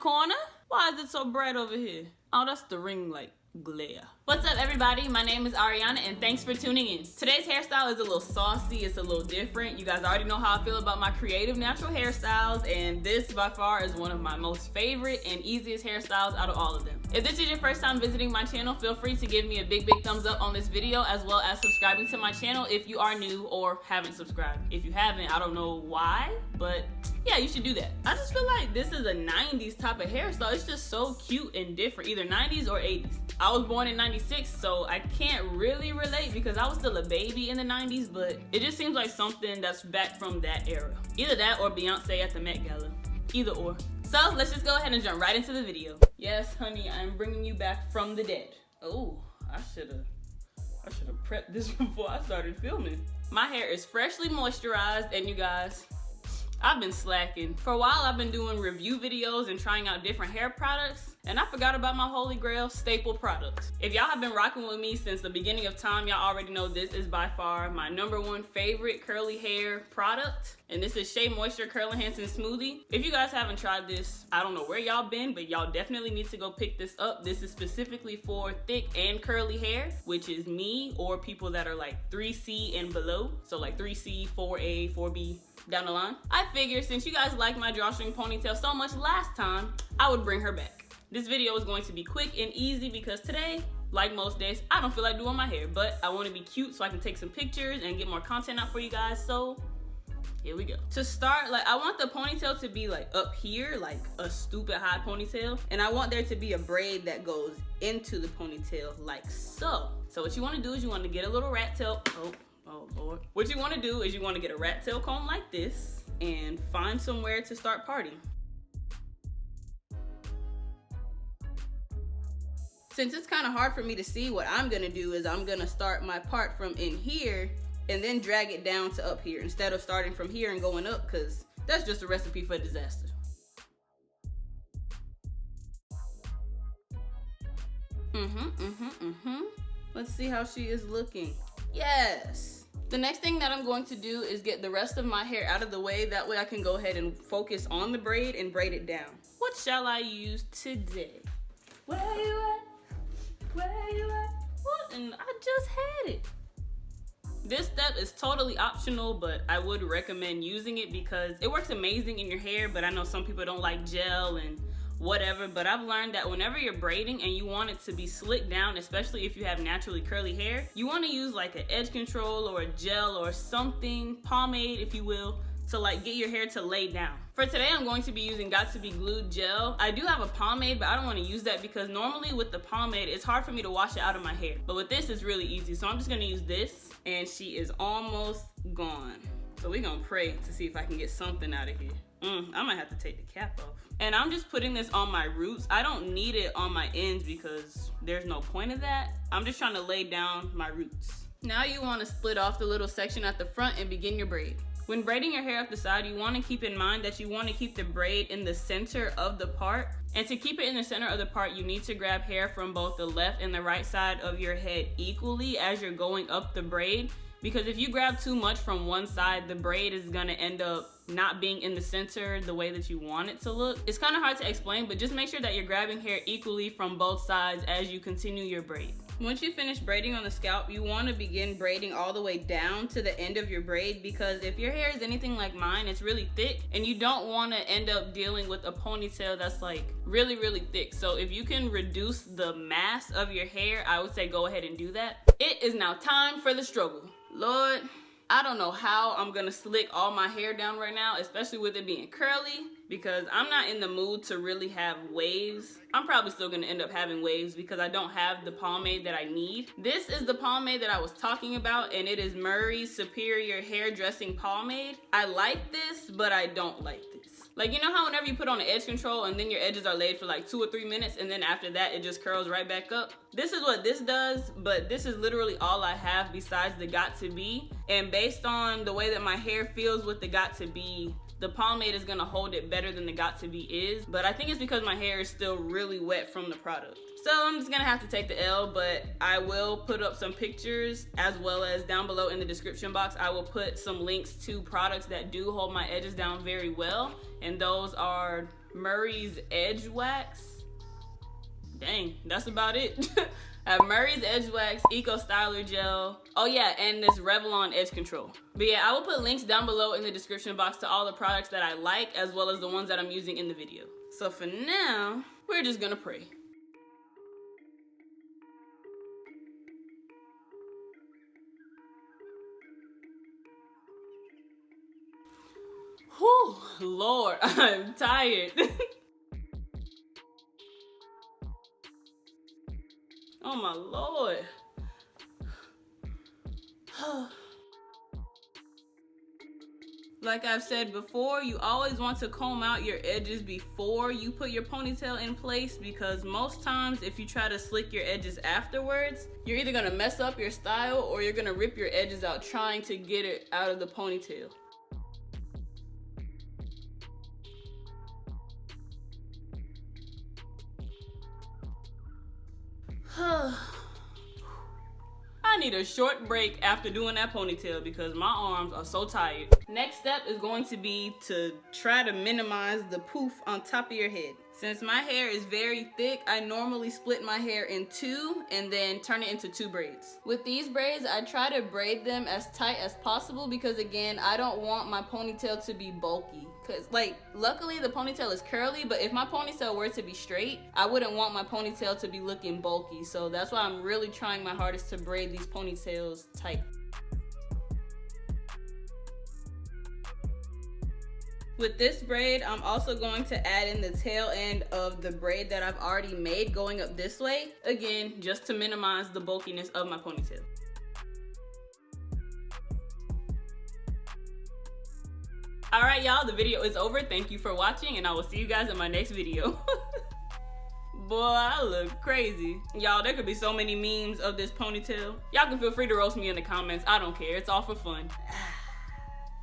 corner? Why is it so bright over here? Oh, that's the ring light glare. What's up, everybody? My name is Ariana and thanks for tuning in. Today's hairstyle is a little saucy, it's a little different. You guys already know how I feel about my creative natural hairstyles, and this by far is one of my most favorite and easiest hairstyles out of all of them. If this is your first time visiting my channel, feel free to give me a big thumbs up on this video, as well as subscribing to my channel if you are new or haven't subscribed. If you haven't, I don't know why, but yeah, you should do that. I just feel like this is a 90s type of hairstyle. It's just so cute and different, either 90s or 80s. I was born in 96, so I can't really relate because I was still a baby in the 90s, but it just seems like something that's back from that era. Either that or Beyonce at the Met Gala. Either or. So let's just go ahead and jump right into the video. Yes, honey, I'm bringing you back from the dead. Oh, I should have prepped this before I started filming. My hair is freshly moisturized, and you guys, I've been slacking. For a while, I've been doing review videos and trying out different hair products, and I forgot about my holy grail staple product. If y'all have been rocking with me since the beginning of time, y'all already know this is by far my #1 favorite curly hair product, and this is Shea Moisture Curl Enhancing Smoothie. If you guys haven't tried this, I don't know where y'all been, but y'all definitely need to go pick this up. This is specifically for thick and curly hair, which is me or people that are like 3C and below. So like 3C, 4A, 4B, down the line. I figured since you guys liked my drawstring ponytail so much last time, I would bring her back. This video is going to be quick and easy because today, like most days, I don't feel like doing my hair, but I want to be cute so I can take some pictures and get more content out for you guys, so here we go. To start, like, I want the ponytail to be like up here, like a stupid high ponytail, and I want there to be a braid that goes into the ponytail like so. So what you want to do is you want to get a little rat tail, oh Lord. What you want to do is you want to get a rat tail comb like this and find somewhere to start parting. Since it's kind of hard for me to see, what I'm gonna do is I'm gonna start my part from in here and then drag it down to up here instead of starting from here and going up, because that's just a recipe for disaster. Let's see how she is looking. Yes. The next thing that I'm going to do is get the rest of my hair out of the way. That way I can go ahead and focus on the braid and braid it down. What shall I use today? Where you at? Where you at? What? And I just had it. This step is totally optional, but I would recommend using it because it works amazing in your hair, but I know some people don't like gel and whatever, but I've learned that whenever you're braiding and you want it to be slicked down, especially if you have naturally curly hair, you want to use like an edge control or a gel or something, pomade if you will, to like get your hair to lay down. For today, I'm going to be using Got To Be Glued gel. I do have a pomade, but I don't want to use that because normally with the pomade, it's hard for me to wash it out of my hair. But with this, it's really easy. So I'm just going to use this, and she is almost gone. So we're going to pray to see if I can get something out of here. I might have to take the cap off. And I'm just putting this on my roots. I don't need it on my ends because there's no point of that. I'm just trying to lay down my roots. Now you want to split off the little section at the front and begin your braid. When braiding your hair up the side, you want to keep in mind that you want to keep the braid in the center of the part. And to keep it in the center of the part, you need to grab hair from both the left and the right side of your head equally as you're going up the braid. Because if you grab too much from one side, the braid is gonna end up not being in the center the way that you want it to look. It's kind of hard to explain, but just make sure that you're grabbing hair equally from both sides as you continue your braid. Once you finish braiding on the scalp, you want to begin braiding all the way down to the end of your braid, because if your hair is anything like mine, it's really thick and you don't want to end up dealing with a ponytail that's like really thick. So if you can reduce the mass of your hair, I would say go ahead and do that. It is now time for the struggle. Lord, I don't know how I'm gonna slick all my hair down right now, especially with it being curly, because I'm not in the mood to really have waves. I'm probably still gonna end up having waves because I don't have the pomade that I need. This is the pomade that I was talking about, and it is Murray's Superior Hair Dressing Pomade. I like this, but I don't like this. Like, you know how whenever you put on an edge control and then your edges are laid for like 2 or 3 minutes and then after that it just curls right back up? This is what this does, but this is literally all I have besides the Got To Be. And based on the way that my hair feels with the Got To Be, the pomade is gonna hold it better than the Got To Be is. But I think it's because my hair is still really wet from the product. So I'm just gonna have to take the L, but I will put up some pictures, as well as down below in the description box, I will put some links to products that do hold my edges down very well. And those are Murray's Edge Wax. Dang, that's about it. I have Murray's Edge Wax, Eco Styler Gel. Oh yeah, and this Revlon Edge Control. But yeah, I will put links down below in the description box to all the products that I like, as well as the ones that I'm using in the video. So for now, we're just gonna pray. Whew, Lord, I'm tired. Oh my Lord. Like I've said before, you always want to comb out your edges before you put your ponytail in place, because most times if you try to slick your edges afterwards, you're either gonna mess up your style or you're gonna rip your edges out trying to get it out of the ponytail. I need a short break after doing that ponytail because my arms are so tired. Next step is going to be to try to minimize the poof on top of your head. Since my hair is very thick, I normally split my hair in two and then turn it into 2 braids. With these braids, I try to braid them as tight as possible because again, I don't want my ponytail to be bulky. Cause like, luckily the ponytail is curly, but if my ponytail were to be straight, I wouldn't want my ponytail to be looking bulky. So that's why I'm really trying my hardest to braid these ponytails tight. With this braid, I'm also going to add in the tail end of the braid that I've already made going up this way. Again, just to minimize the bulkiness of my ponytail. All right, y'all, the video is over. Thank you for watching, and I will see you guys in my next video. Boy, I look crazy. Y'all, there could be so many memes of this ponytail. Y'all can feel free to roast me in the comments. I don't care. It's all for fun.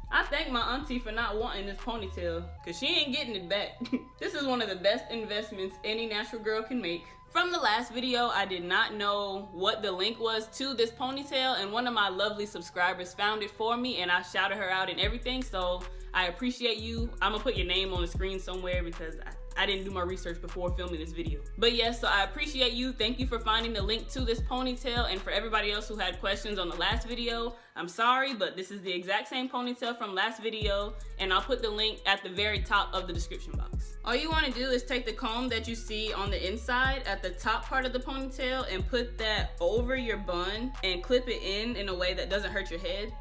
I thank my auntie for not wanting this ponytail, cause she ain't getting it back. This is one of the best investments any natural girl can make. From the last video, I did not know what the link was to this ponytail, and one of my lovely subscribers found it for me, and I shouted her out and everything, so I appreciate you. I'm gonna put your name on the screen somewhere because I didn't do my research before filming this video. But yes, so I appreciate you. Thank you for finding the link to this ponytail, and for everybody else who had questions on the last video, I'm sorry, but this is the exact same ponytail from last video, and I'll put the link at the very top of the description box. All you wanna do is take the comb that you see on the inside at the top part of the ponytail and put that over your bun and clip it in a way that doesn't hurt your head.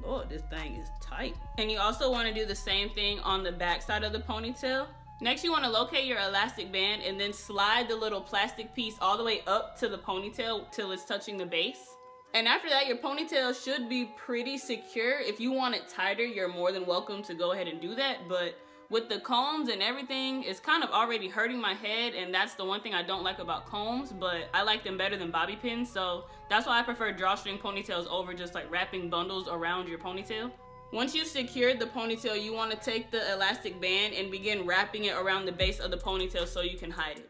Lord, this thing is tight. And you also want to do the same thing on the back side of the ponytail. Next, you want to locate your elastic band and then slide the little plastic piece all the way up to the ponytail till it's touching the base. And after that, your ponytail should be pretty secure. If you want it tighter, you're more than welcome to go ahead and do that. But with the combs and everything, it's kind of already hurting my head, and that's the one thing I don't like about combs, but I like them better than bobby pins, so that's why I prefer drawstring ponytails over just like wrapping bundles around your ponytail. Once you've secured the ponytail, you want to take the elastic band and begin wrapping it around the base of the ponytail so you can hide it.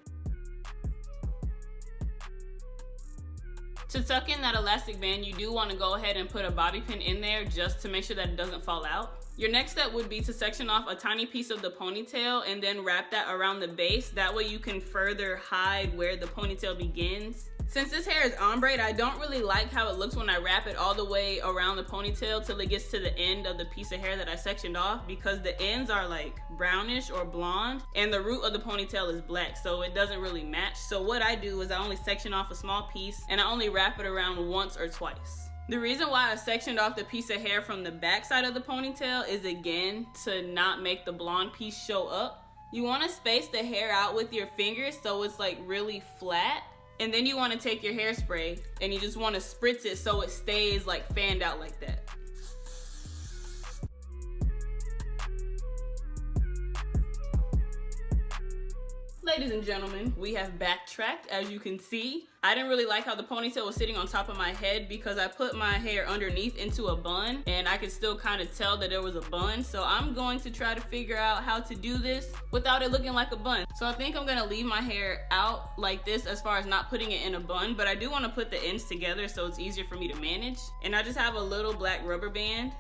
To tuck in that elastic band, you do want to go ahead and put a bobby pin in there just to make sure that it doesn't fall out. Your next step would be to section off a tiny piece of the ponytail and then wrap that around the base. That way you can further hide where the ponytail begins. Since this hair is ombre, I don't really like how it looks when I wrap it all the way around the ponytail till it gets to the end of the piece of hair that I sectioned off, because the ends are like brownish or blonde and the root of the ponytail is black, so it doesn't really match. So what I do is I only section off a small piece and I only wrap it around once or twice. The reason why I sectioned off the piece of hair from the back side of the ponytail is again to not make the blonde piece show up. You want to space the hair out with your fingers so it's like really flat. And then you want to take your hairspray and you just want to spritz it so it stays like fanned out like that. Ladies and gentlemen, we have backtracked. As you can see, I didn't really like how the ponytail was sitting on top of my head because I put my hair underneath into a bun and I could still kind of tell that there was a bun. So I'm going to try to figure out how to do this without it looking like a bun. So I think I'm gonna leave my hair out like this as far as not putting it in a bun, but I do want to put the ends together so it's easier for me to manage. And I just have a little black rubber band.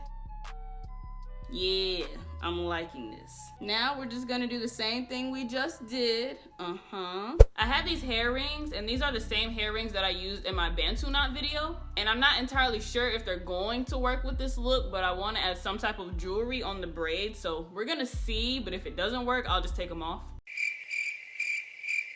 Yeah, I'm liking this. Now we're just gonna do the same thing we just did. I have these hair rings, and these are the same hair rings that I used in my Bantu knot video. And I'm not entirely sure if they're going to work with this look, but I wanna add some type of jewelry on the braid. So we're gonna see, but if it doesn't work, I'll just take them off.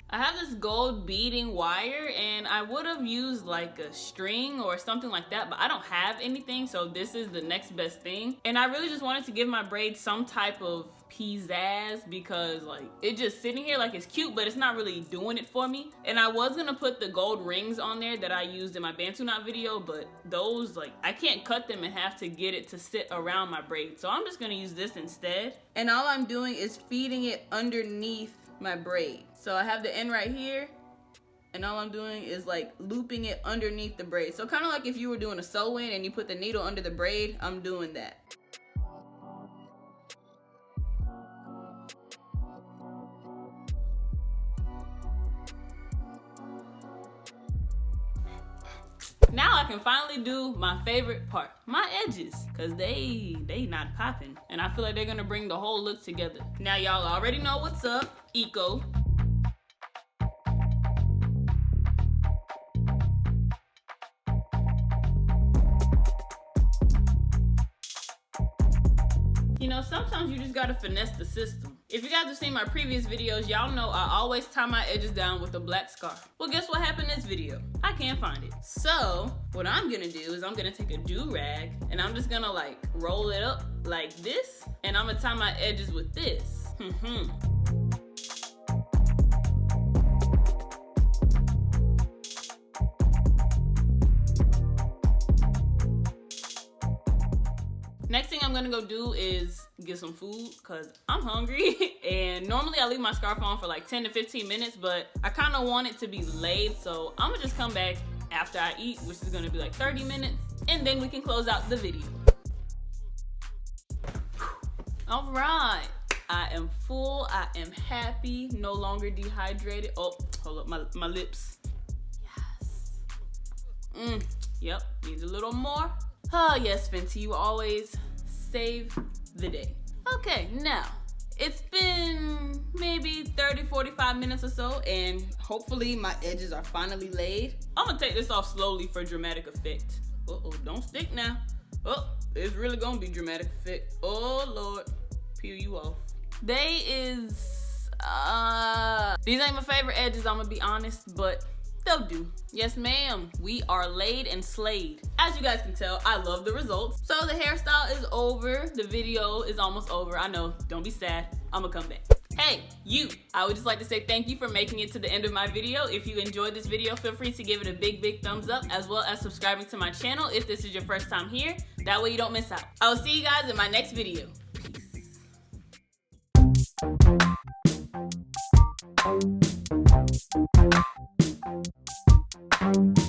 I have this gold beading wire, and I would have used like a string or something like that, but I don't have anything, so this is the next best thing. And I really just wanted to give my braid some type of pizzazz, because like it just sitting here like it's cute, but it's not really doing it for me. And I was gonna put the gold rings on there that I used in my Bantu knot video, but those, like, I can't cut them in half to get it to sit around my braid, so I'm just gonna use this instead. And all I'm doing is feeding it underneath my braid. So I have the end right here, and all I'm doing is like looping it underneath the braid. So kind of like if you were doing a sew-in and you put the needle under the braid, I'm doing that. Now I can finally do my favorite part, my edges, cause they not popping, and I feel like they're gonna bring the whole look together. Now y'all already know what's up, Eco. You know, sometimes you just gotta finesse the system. If you guys have seen my previous videos, y'all know I always tie my edges down with a black scarf. Well, guess what happened in this video? I can't find it. So, what I'm gonna do is I'm gonna take a do-rag, and I'm just gonna like roll it up like this, and I'm gonna tie my edges with this. Next thing I'm gonna go do is get some food, cause I'm hungry. And normally I leave my scarf on for like 10 to 15 minutes, but I kinda want it to be laid, so I'm gonna just come back after I eat, which is gonna be like 30 minutes, and then we can close out the video. All right, I am full, I am happy, no longer dehydrated. Oh, hold up, my lips. Yes. Yep, needs a little more. Oh yes, Fenty, you always save the day. Okay, now, it's been maybe 30, 45 minutes or so, and hopefully my edges are finally laid. I'm gonna take this off slowly for dramatic effect. Uh-oh, don't stick now. Oh, it's really gonna be dramatic effect. Oh Lord, peel you off. These ain't my favorite edges, I'm gonna be honest, but they'll do. Yes, ma'am. We are laid and slayed. As you guys can tell, I love the results. So the hairstyle is over. The video is almost over. I know, don't be sad. I'm gonna come back. Hey, you. I would just like to say thank you for making it to the end of my video. If you enjoyed this video, feel free to give it a big thumbs up, as well as subscribing to my channel if this is your first time here. That way you don't miss out. I will see you guys in my next video. Peace.